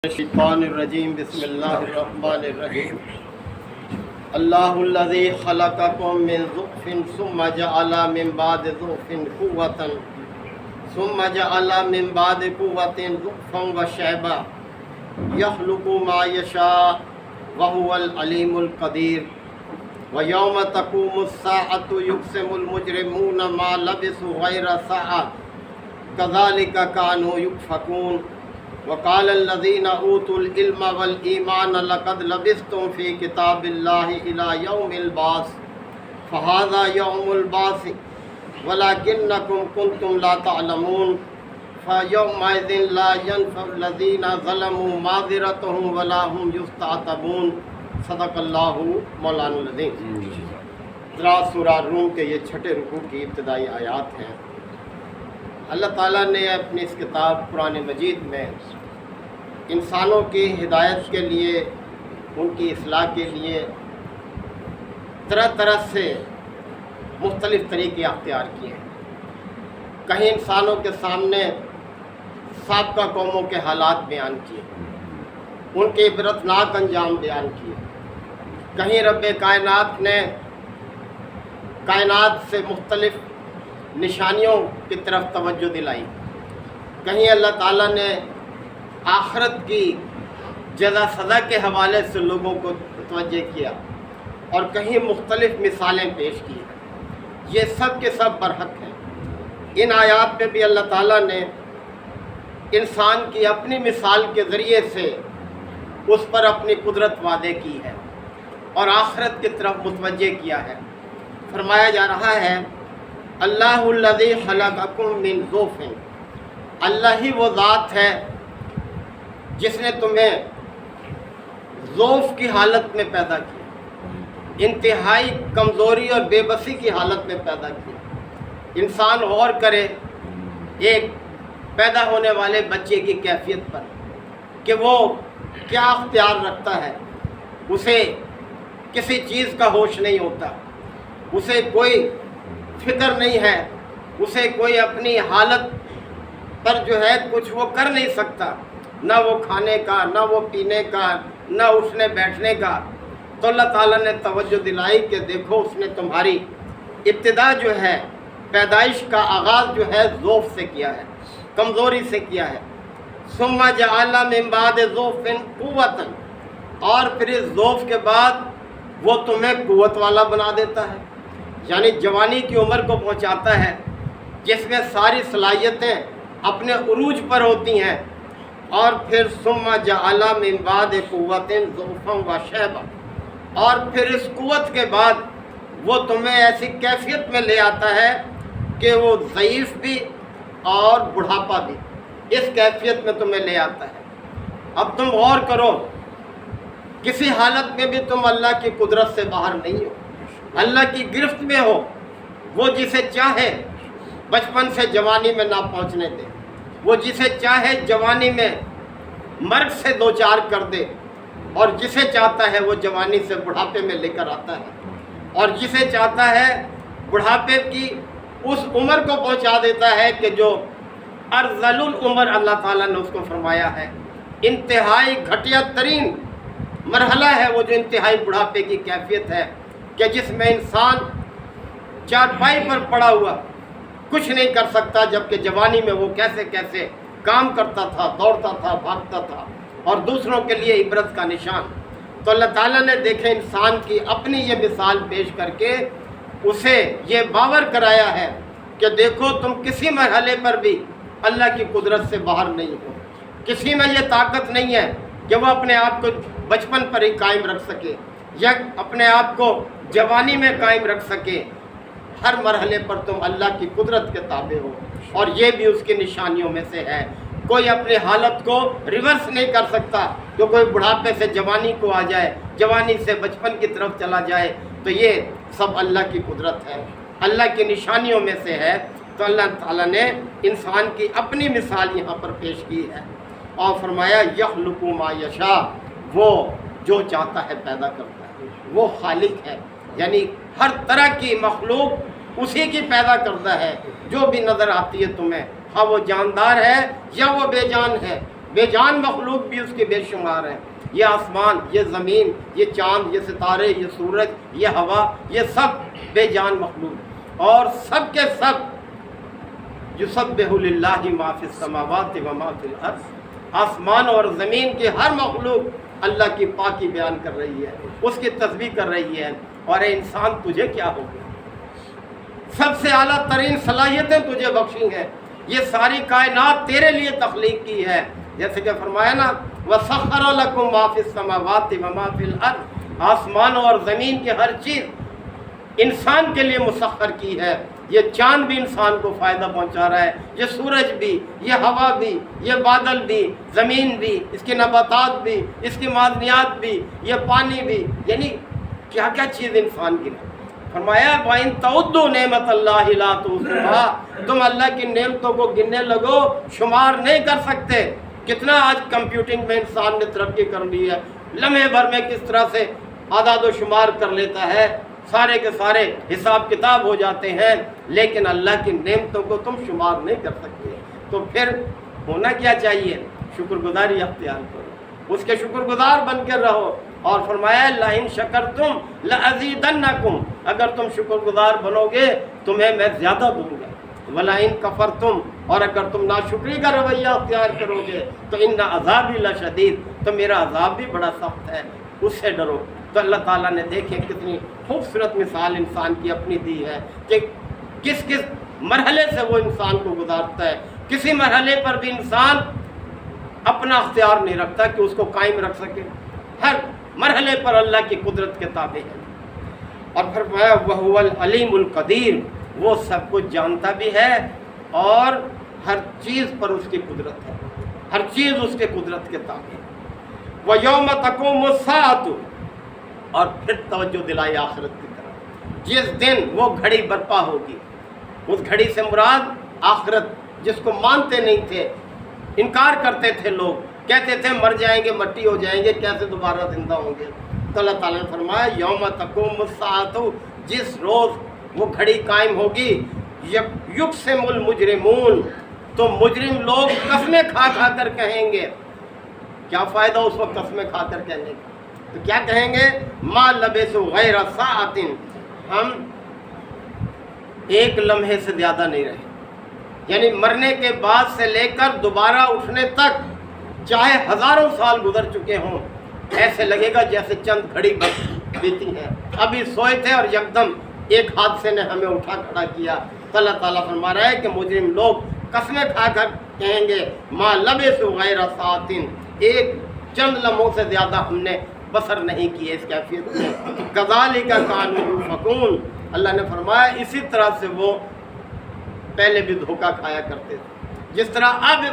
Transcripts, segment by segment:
الشیطان الرجیم بسم اللہ الرحمن الرحیم اللہ الذی خلقکم من ضعف ثم جعل من بعد ضعف قوة ثم جعل من بعد قوة ضعفا وشیبا یخلق ما یشاء وهو العلیم القدیر ویوم تقوم الساعة یقسم المجرمون ما لبثوا غیر ساعة کذالک کانوا یؤفکون وقال الذين اوتوا العلم والایمان لقد لبثتم في كتاب الله الى يوم البعث فهذا يوم البعث ولكنكم كنتم لا تعلمون فيومئذ لا ينفع الذين ظلموا معذرتهم ولا هم يستعتبون صدق اللہ مولانا العظیم۔ سورہ روم کے یہ چھٹے رکوع کی ابتدائی آیات ہیں۔ اللہ تعالیٰ نے اپنی اس کتاب قرآن مجید میں انسانوں کی ہدایت کے لیے، ان کی اصلاح کے لیے طرح طرح سے مختلف طریقے اختیار کیے ہیں۔ کہیں انسانوں کے سامنے سابقہ قوموں کے حالات بیان کیے، ان کے عبرتناک انجام بیان کیے۔ کہیں رب کائنات نے کائنات سے مختلف نشانیوں کی طرف توجہ دلائی۔ کہیں اللہ تعالیٰ نے آخرت کی جزا سزا کے حوالے سے لوگوں کو متوجہ کیا، اور کہیں مختلف مثالیں پیش کی۔ یہ سب کے سب برحق ہیں۔ ان آیات میں بھی اللہ تعالیٰ نے انسان کی اپنی مثال کے ذریعے سے اس پر اپنی قدرت وعدے کی ہے اور آخرت کی طرف متوجہ کیا ہے۔ فرمایا جا رہا ہے اللہ الذی خلقکم من ضعف، اللہ ہی وہ ذات ہے جس نے تمہیں ضعف کی حالت میں پیدا کیا، انتہائی کمزوری اور بے بسی کی حالت میں پیدا کیا۔ انسان غور کرے ایک پیدا ہونے والے بچے کی کیفیت پر کہ وہ کیا اختیار رکھتا ہے۔ اسے کسی چیز کا ہوش نہیں ہوتا، اسے کوئی فکر نہیں ہے، اسے کوئی اپنی حالت پر جو ہے کچھ وہ کر نہیں سکتا، نہ وہ کھانے کا، نہ وہ پینے کا، نہ اٹھنے بیٹھنے کا۔ تو اللہ تعالیٰ نے توجہ دلائی کہ دیکھو اس نے تمہاری ابتدا جو ہے، پیدائش کا آغاز جو ہے ضعف سے کیا ہے، کمزوری سے کیا ہے۔ ثم جعل من بعد ضعف قوة، اور پھر اس ضعف کے بعد وہ تمہیں قوت والا بنا دیتا ہے، یعنی جوانی کی عمر کو پہنچاتا ہے جس میں ساری صلاحیتیں اپنے عروج پر ہوتی ہیں، اور پھر ثم جعل من بعد قوة ضعفا وشیبا، اور پھر اس قوت کے بعد وہ تمہیں ایسی کیفیت میں لے آتا ہے کہ وہ ضعیف بھی اور بڑھاپا بھی، اس کیفیت میں تمہیں لے آتا ہے۔ اب تم غور کرو، کسی حالت میں بھی تم اللہ کی قدرت سے باہر نہیں ہو، اللہ کی گرفت میں ہو۔ وہ جسے چاہے بچپن سے جوانی میں نہ پہنچنے دے، وہ جسے چاہے جوانی میں مرگ سے دوچار کر دے، اور جسے چاہتا ہے وہ جوانی سے بڑھاپے میں لے کر آتا ہے، اور جسے چاہتا ہے بڑھاپے کی اس عمر کو پہنچا دیتا ہے کہ جو ارذل العمر اللہ تعالیٰ نے اس کو فرمایا ہے، انتہائی گھٹیا ترین مرحلہ ہے وہ جو انتہائی بڑھاپے کی کیفیت ہے، کہ جس میں انسان چارپائی پر پڑا ہوا کچھ نہیں کر سکتا، جبکہ جوانی میں وہ کیسے کیسے کام کرتا تھا، دوڑتا تھا، بھاگتا تھا، اور دوسروں کے لیے عبرت کا نشان۔ تو اللہ تعالیٰ نے دیکھے انسان کی اپنی یہ مثال پیش کر کے اسے یہ باور کرایا ہے کہ دیکھو تم کسی مرحلے پر بھی اللہ کی قدرت سے باہر نہیں ہو، کسی میں یہ طاقت نہیں ہے کہ وہ اپنے آپ کو بچپن پر ہی قائم رکھ سکے یا اپنے آپ کو جوانی میں قائم رکھ سکے۔ ہر مرحلے پر تم اللہ کی قدرت کے تابع ہو، اور یہ بھی اس کی نشانیوں میں سے ہے۔ کوئی اپنی حالت کو ریورس نہیں کر سکتا کہ کوئی بڑھاپے سے جوانی کو آ جائے، جوانی سے بچپن کی طرف چلا جائے، تو یہ سب اللہ کی قدرت ہے، اللہ کی نشانیوں میں سے ہے۔ تو اللہ تعالیٰ نے انسان کی اپنی مثال یہاں پر پیش کی ہے، اور فرمایا یخلق ما یشاء، وہ جو چاہتا ہے پیدا کرتا ہے، وہ خالق ہے، یعنی ہر طرح کی مخلوق اسی کی پیدا کرتا ہے۔ جو بھی نظر آتی ہے تمہیں، ہاں وہ جاندار ہے یا وہ بے جان ہے، بے جان مخلوق بھی اس کے بے شمار ہیں. یہ آسمان، یہ زمین، یہ چاند، یہ ستارے، یہ سورج، یہ ہوا، یہ سب بے جان مخلوق، اور سب کے سب یسبح للہ ما فی السماوات و ما فی الارض. آسمان اور زمین کی ہر مخلوق اللہ کی پاکی بیان کر رہی ہے، اس کی تسبیح کر رہی ہے. اور اے انسان تجھے کیا ہو گیا؟ سب سے اعلیٰ ترین صلاحیتیں تجھے بخشی ہیں. یہ ساری کائنات تیرے لیے تخلیق کی ہے. جیسے کہ فرمایا نا وَسَخَّرَ لَكُم مَا فِي السَّمَاوَاتِ وَمَا فِي الْأَرْضِ. آسمانوں اور زمین کی ہر چیز انسان کے لیے مسخر کی ہے. یہ چاند بھی انسان کو فائدہ پہنچا رہا ہے، یہ سورج بھی، یہ ہوا بھی، یہ بادل بھی، زمین بھی، اس کے نباتات بھی، اس کی معدنیات بھی، یہ پانی بھی، یعنی کیا کیا چیز انسان کی. فرمایا وَإِن تَعُدُّوا نِعْمَتَ اللَّهِ لَا تُحْصُوهَا. تم اللہ کی نعمتوں کو گننے لگو شمار نہیں کر سکتے. کتنا آج کمپیوٹنگ میں انسان نے ترقی کر لی ہے، لمحے بھر میں کس طرح سے اعداد و شمار کر لیتا ہے، سارے کے سارے حساب کتاب ہو جاتے ہیں. لیکن اللہ کی نعمتوں کو تم شمار نہیں کر سکتے. تو پھر ہونا کیا چاہیے؟ شکر گزاری اختیار کرو، اس کے شکر گزار بن کر رہو. اور فرمایا لَإِن شَكَرْتُمْ لَأَزِيدَنَّكُمْ. اگر تم شکر گزار بنو گے تمہیں میں زیادہ دوں گا. وَلَئِن كَفَرْتُمْ. اور اگر تم ناشکری کا رویہ اختیار کرو گے تو إِنَّ عَذَابِي لَشَدِيدٌ. تو میرا عذاب بھی بڑا سخت ہے، اس سے ڈرو. تو اللہ تعالیٰ نے دیکھیں کتنی خوبصورت مثال انسان کی اپنی دی ہے کہ کس کس مرحلے سے وہ انسان کو گزارتا ہے. کسی مرحلے پر بھی انسان اپنا اختیار نہیں رکھتا کہ اس کو قائم رکھ سکے. ہر مرحلے پر اللہ کی قدرت کے تابع ہے. اور پھر وَهُوَ الْعَلِيمُ الْقَدِيرُ. وہ سب کچھ جانتا بھی ہے اور ہر چیز پر اس کی قدرت ہے، ہر چیز اس کے قدرت کے تابع ہے. وَيَوْمَ تَقُومُ السَّاعَةُ. اور پھر توجہ دلائی آخرت کی طرف. جس دن وہ گھڑی برپا ہوگی، اس گھڑی سے مراد آخرت، جس کو مانتے نہیں تھے، انکار کرتے تھے لوگ، کہتے تھے مر جائیں گے، مٹی ہو جائیں گے، کیسے دوبارہ زندہ ہوں گے. تو اللہ تعالیٰ نے فرمایا یوم تقوم الساعۃ. جس روز وہ گھڑی قائم ہوگی، یقسم المجرمون. تو مجرم لوگ قسمیں کھا کھا کر کہیں گے. کیا فائدہ اس وقت قسمیں کھا کر کہنے کا؟ تو کیا کہیں گے؟ ما لبثوا غیر ساعۃ. ہم ایک لمحے سے زیادہ نہیں رہے. یعنی مرنے کے بعد سے لے کر دوبارہ اٹھنے تک چاہے ہزاروں سال گزر چکے ہوں، ایسے لگے گا جیسے چند گھڑی بس بیتی ہیں. ابھی سوئے تھے اور یکدم ایک حادثے نے ہمیں اٹھا کھڑا کیا. تو اللہ تعالیٰ فرما رہا ہے کہ مجرم لوگ قسمیں کھا کر کہیں گے ما لبثوا غیر ساعۃ. ایک چند لمحوں سے زیادہ ہم نے بسر نہیں کی اس کیفیت میں. کذالک کانوا یؤفکون. اللہ نے فرمایا اسی طرح سے وہ پہلے بھی دھوکہ کھایا کرتے تھے. جس طرح اب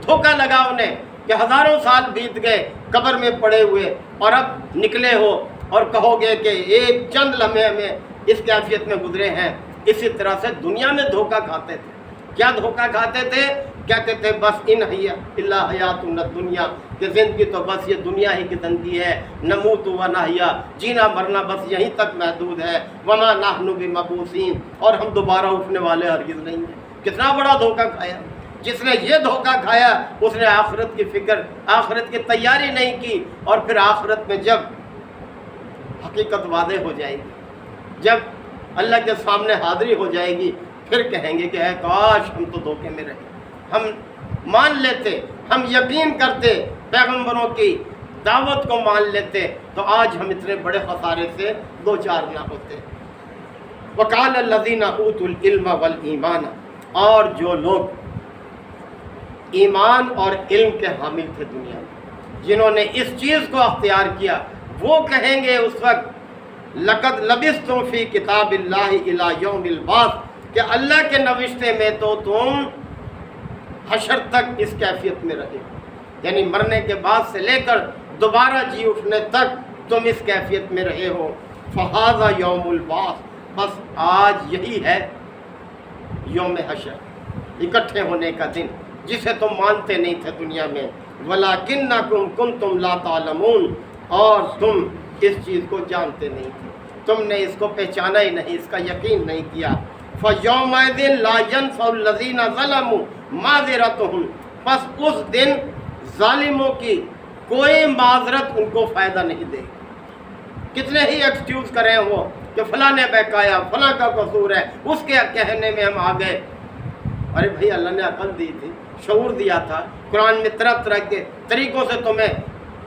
دھوکہ لگا انہیں کہ ہزاروں سال بیت گئے قبر میں پڑے ہوئے اور اب نکلے ہو اور کہو گے کہ ایک چند لمحے میں اس کیفیت میں گزرے ہیں. اسی طرح سے دنیا میں دھوکہ کھاتے تھے. کیا دھوکہ کھاتے تھے؟ کہتے تھے بس ان الا حیاتنا الدنیا، کہ زندگی تو بس یہ دنیا ہی کی زندگی ہے. نموت و نحیا، جینا مرنا بس یہیں تک محدود ہے. وما نحن بمبعوثین. اور ہم دوبارہ اٹھنے والے ہرگز نہیں ہیں. کتنا بڑا دھوکہ کھایا. جس نے یہ دھوکہ کھایا اس نے آخرت کی فکر، آخرت کی تیاری نہیں کی. اور پھر آخرت میں جب حقیقت واضح ہو جائے گی، جب اللہ کے سامنے حاضری ہو جائے گی، پھر کہیں گے کہ اے کاش ہم تو دھوکے میں رہے. ہم مان لیتے، ہم یقین کرتے، پیغمبروں کی دعوت کو مان لیتے تو آج ہم اتنے بڑے خسارے سے دو چار نہ ہوتے. وقال الذین اوتوا العلم والایمان. اور جو لوگ ایمان اور علم کے حامل تھے دنیا میں، جنہوں نے اس چیز کو اختیار کیا، وہ کہیں گے اس وقت لقد لبثتم فی کتاب اللہ الی یوم البعث، کہ اللہ کے نوشتے میں تو تم حشر تک اس کیفیت میں رہے. یعنی مرنے کے بعد سے لے کر دوبارہ جی اٹھنے تک تم اس کیفیت میں رہے ہو. فہذا یوم البعث. بس آج یہی ہے یوم حشر، اکٹھے ہونے کا دن، جسے تم مانتے نہیں تھے دنیا میں. وَلَكِنَّكُمْ كُنْتُمْ لَا تَعْلَمُونَ. اور تم اس چیز کو جانتے نہیں تھے، تم نے اس کو پہچانا ہی نہیں، اس کا یقین نہیں کیا. فَيَوْمَئِذٍ لَا يَنْفَعُ الَّذِينَ ظَلَمُوا مَعْذِرَتُهُمْ. بس اس دن ظالموں کی کوئی معذرت ان کو فائدہ نہیں دے. کتنے ہی ایکسکیوز کریں وہ کہ فلاں نے بہکایا، فلاں کا قصور ہے، اس کے کہنے میں ہم آ گئے. ارے بھائی اللہ نے عقل دی تھی، شعور دیا تھا، قرآن میں طرح طرح کے طریقوں سے تمہیں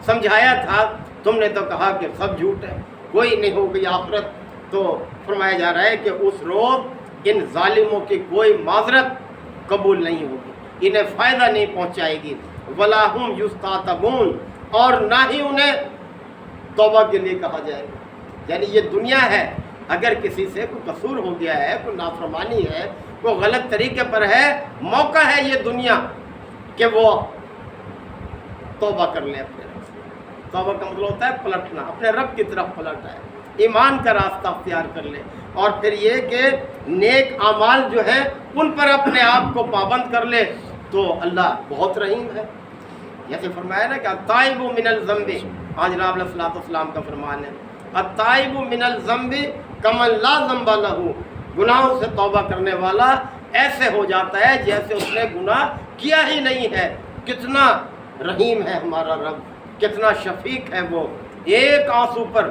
سمجھایا تھا، تم نے تو کہا کہ سب جھوٹ ہے، کوئی نہیں ہوگی آخرت. تو فرمایا جا رہا ہے کہ اس روز ان ظالموں کی کوئی معذرت قبول نہیں ہوگی، انہیں فائدہ نہیں پہنچائے گی. ولا هم یستعتبون، اور نہ ہی انہیں توبہ کے لیے کہا جائے گا. یعنی یہ دنیا ہے، اگر کسی سے کوئی قصور ہو گیا ہے، کوئی نافرمانی ہے، کوئی غلط طریقے پر ہے، موقع ہے یہ دنیا کہ وہ توبہ کر لے اپنے رب سے. توبہ کا مطلب ہوتا ہے پلٹنا، اپنے رب کی طرف پلٹ آئے، ایمان کا راستہ اختیار کر لے. اور پھر یہ کہ نیک اعمال جو ہیں ان پر اپنے آپ کو پابند کر لے تو اللہ بہت رحیم ہے. جیسے فرمایا نا کہ التائب من الذنب، آج جناب علیہ الصلوۃ والسلام کا فرمان ہے، التائب من الذنب کمن لا ذنب لہ، گناہوں سے توبہ کرنے والا ایسے ہو جاتا ہے جیسے اس نے گناہ کیا ہی نہیں ہے. کتنا رحیم ہے ہمارا رب، کتنا شفیق ہے وہ، ایک آنسو پر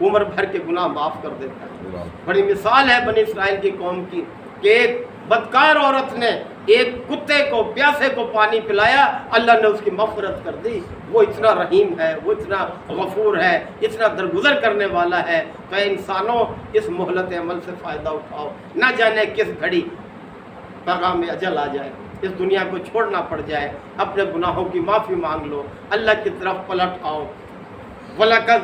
عمر بھر کے گناہ معاف کر دیتا ہے. بڑی مثال ہے بنی اسرائیل کی قوم کی کہ ایک بدکار عورت نے ایک کتے کو، پیاسے کو پانی پلایا، اللہ نے اس کی مغفرت کر دی. وہ اتنا رحیم ہے، وہ اتنا غفور ہے، اتنا درگزر کرنے والا ہے. تو اے انسانوں، اس مہلت عمل سے فائدہ اٹھاؤ، نہ جانے کس گھڑی پیغام اجل آ جائے، اس دنیا کو چھوڑنا پڑ جائے. اپنے گناہوں کی معافی مانگ لو، اللہ کی طرف پلٹ آؤ. وَلَقَدْ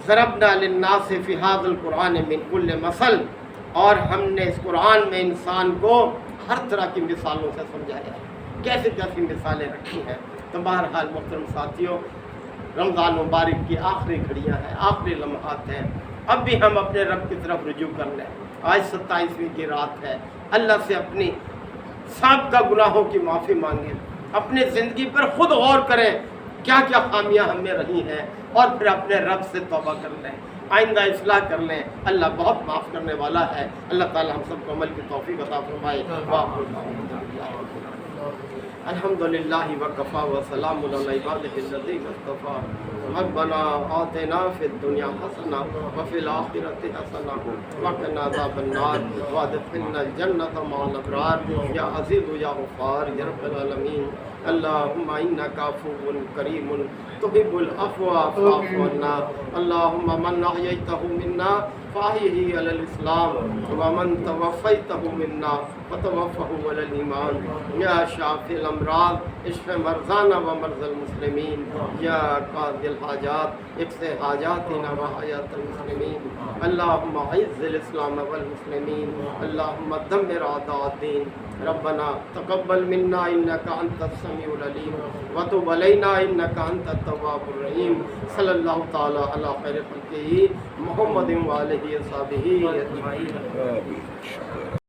ضَرَبْنَا لِلنَّاسِ فِي هَذَا الْقُرْآنِ مِنْ كُلِّ مَثَلٍ، اور ہم نے اس قرآن میں انسان کو ہر طرح کی مثالوں سے سمجھایا ہے. کیسی کیسی مثالیں رکھی ہیں. تو بہرحال محترم ساتھیوں، رمضان مبارک کی آخری گھڑیاں ہیں، آخری لمحات ہیں. اب بھی ہم اپنے رب کی طرف رجوع کر لیں. آج 27ویں کی رات ہے. اللہ سے اپنی سابقہ گناہوں کی معافی مانگیں، اپنی زندگی پر خود غور کریں کیا کیا خامیاں ہم میں رہی ہیں، اور پھر اپنے رب سے توبہ کر لیں، آئندہ اصلاح کر لیں. اللہ بہت معاف کرنے والا ہے. اللہ تعالی ہم سب کو عمل کی توفیق عطا فرمائے. الحمد للہ وکفا وسلام علی عبادہ الذین اصطفیٰ. ربنا آتنا فی الدنیا حسنہ وفی الآخرۃ حسنہ وقنا عذاب النار وادخلنا الجنۃ مع الابرار. یا عزیز یا غفار یا رب العالمین. اللہم انک عفو کریم تحب العفو فاعف عنا. اللہم من احییتہ منا فاحیہ علی الاسلام ومن توفیتہ منا فتوفہ علی الایمان. یا شافی الامراض اشف مرضانا ومرضى المسلمین. یا قاضی الحاجات اقض حاجاتنا وحاجات المسلمین. اللہم اعز الاسلام والمسلمین. اللہم دمر اعداء الدین. ربنا تقبل منا انک انت السمیع العلیم وتب علینا انک انت التواب الرحیم. صلی اللہ تعالی علی خیر خلقہ محمد وآلہ وصحبہ اجمعین.